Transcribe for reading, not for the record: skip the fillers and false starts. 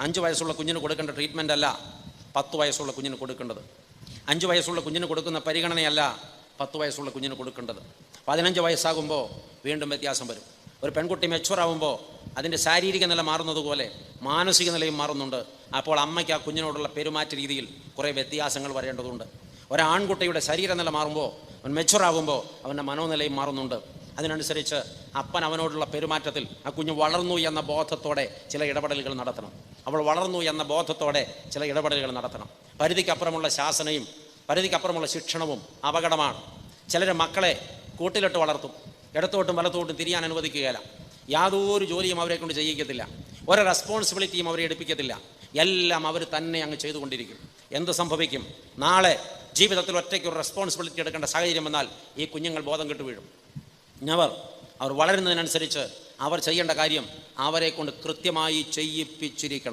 5 വയസ്സുള്ള കുഞ്ഞിന് കൊടുക്കേണ്ട ട്രീറ്റ്മെൻ്റ് അല്ല 10 വയസ്സുള്ള കുഞ്ഞിന് കൊടുക്കേണ്ടത്. 5 വയസ്സുള്ള കുഞ്ഞിന് കൊടുക്കുന്ന പരിഗണനയല്ല 10 വയസ്സുള്ള കുഞ്ഞിന് കൊടുക്കേണ്ടത്. 15 വയസ്സാകുമ്പോൾ വീണ്ടും വ്യത്യാസം വരും. ഒരു പെൺകുട്ടി മെച്ചുവറാകുമ്പോൾ അതിൻ്റെ ശാരീരിക നില മാറുന്നതുപോലെ മാനസിക നിലയും മാറുന്നുണ്ട്. അപ്പോൾ അമ്മയ്ക്ക് ആ കുഞ്ഞിനോടുള്ള പെരുമാറ്റ രീതിയിൽ കുറേ വ്യത്യാസങ്ങൾ വരേണ്ടതുണ്ട്. ഒരാൺകുട്ടിയുടെ ശരീരനില മാറുമ്പോൾ, അവൻ മെച്ചുവറാകുമ്പോൾ അവൻ്റെ മനോനിലയും മാറുന്നുണ്ട്. അതിനനുസരിച്ച് അപ്പൻ അവനോടുള്ള പെരുമാറ്റത്തിൽ ആ കുഞ്ഞ് വളർന്നു എന്ന ബോധത്തോടെ ചില ഇടപെടലുകൾ നടത്തണം. അവൾ വളർന്നു എന്ന ബോധത്തോടെ ചില ഇടപെടലുകൾ നടത്തണം. പരിധിക്കപ്പുറമുള്ള ശാസനയും പരിധിക്കപ്പുറമുള്ള ശിക്ഷണവും അപകടമാണ്. ചിലർ മക്കളെ കൂട്ടിലിട്ട് വളർത്തും, ഇടത്തോട്ടും വലത്തോട്ടും തിരിയാൻ അനുവദിക്കുകയില്ല. യാതൊരു ജോലിയും അവരെ കൊണ്ട് ചെയ്യിക്കത്തില്ല, ഒരു റെസ്പോൺസിബിലിറ്റിയും അവരെ എടുപ്പിക്കത്തില്ല. എല്ലാം അവർ തന്നെ അങ്ങ് ചെയ്തുകൊണ്ടിരിക്കും. എന്ത് സംഭവിക്കും? നാളെ ജീവിതത്തിൽ ഒറ്റയ്ക്കൊരു റെസ്പോൺസിബിലിറ്റി എടുക്കേണ്ട സാഹചര്യം വന്നാൽ ഈ കുഞ്ഞുങ്ങൾ ബോധം കെട്ടു വീഴും. അവർ വളരുന്നതിനനുസരിച്ച് അവർ ചെയ്യേണ്ട കാര്യം അവരെ കൊണ്ട് കൃത്യമായി ചെയ്യിപ്പിച്ചിരിക്കണം.